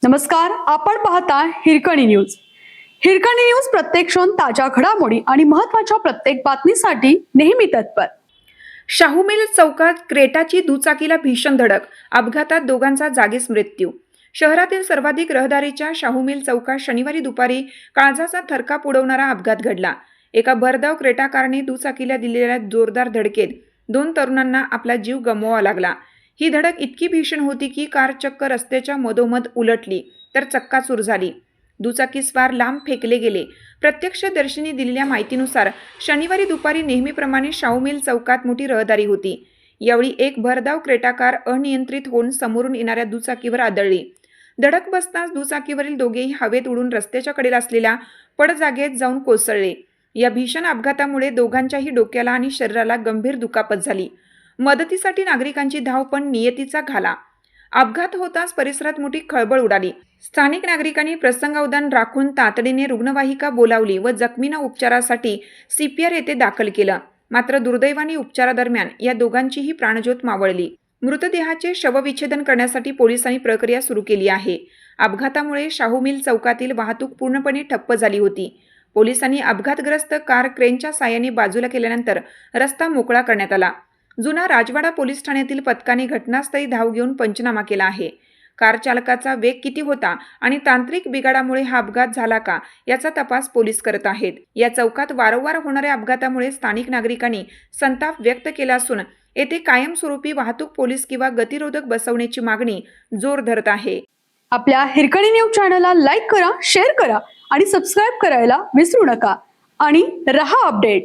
नमस्कार, आपण पाहता हिरकणी न्यूज. हिरकणी न्यूज प्रत्येक क्षण ताज्या घडामोडी आणि महत्त्वाच्या प्रत्येक बातमीसाठी नेहमी तत्पर. शाहू मिल चौकात क्रेटाची दुचाकीला भीषण धडक, अपघातात दोघांचा जागीच मृत्यू. शहरातील सर्वाधिक रहदारीच्या शाहू मिल चौकात शनिवारी दुपारी काळजाचा थरकाप उडवणारा अपघात घडला. एका भरधाव क्रेटा कारने दुचाकीला दिलेल्या जोरदार धडकेत 2 तरुणांना आपला जीव गमवावा लागला. ही धडक इतकी भीषण होती की कार चक्क रस्त्याच्या मधोमध उलटली तर चक्काचूर झाली. दुचाकीस्वार लांब फेकले गेले. प्रत्यक्षदर्शींनी दिलेल्या माहितीनुसार शनिवारी दुपारी नेहमीप्रमाणे शाहू मिल चौकात मोठी रहदारी होती. यावेळी एक भरधाव क्रेटा कार अनियंत्रित होऊन समोरून येणाऱ्या दुचाकीवर आदळली. धडक बसताच दुचाकीवरील दोघेही हवेत उडून रस्त्याच्या कडेला असलेल्या पडजागेत जाऊन कोसळले. या भीषण अपघातामुळे दोघांच्याही डोक्याला आणि शरीराला गंभीर दुखापत झाली. मदतीसाठी नागरिकांची धाव पण नियतीचा घाला. अपघात होताच परिसरात मोठी खळबळ उडाली. स्थानिक नागरिकांनी प्रसंगावधान राखून तातडीने रुग्णवाहिका बोलावली व जखमींना उपचारासाठी CPR येथे दाखल केलं. मात्र दुर्दैवाने उपचारादरम्यान या दोघांचीही प्राणज्योत मावळली. मृतदेहाचे शवविच्छेदन करण्यासाठी पोलिसांनी प्रक्रिया सुरू केली आहे. अपघातामुळे शाहू मिल चौकातील वाहतूक पूर्णपणे ठप्प झाली होती. पोलिसांनी अपघातग्रस्त कार क्रेनच्या साहाय्याने बाजूला केल्यानंतर रस्ता मोकळा करण्यात आला. जुना राजवाडा पोलीस ठाण्यातील पथकाने घटनास्थळी धाव घेऊन पंचनामा केला आहे. कार चालकाचा वेग किती होता आणि तांत्रिक बिघाडामुळे हा अपघात झाला का याचा तपास पोलीस करत आहेत. या चौकात वारंवार होणाऱ्या अपघातामुळे स्थानिक नागरिकांनी संताप व्यक्त केला असून येथे कायमस्वरूपी वाहतूक पोलीस किंवा गतिरोधक बसवण्याची मागणी जोर धरत आहे. आपल्या हिरकणी न्यूज चॅनलला लाईक करा, शेअर करा आणि सबस्क्राईब करायला विसरू नका आणि रहा अपडेट.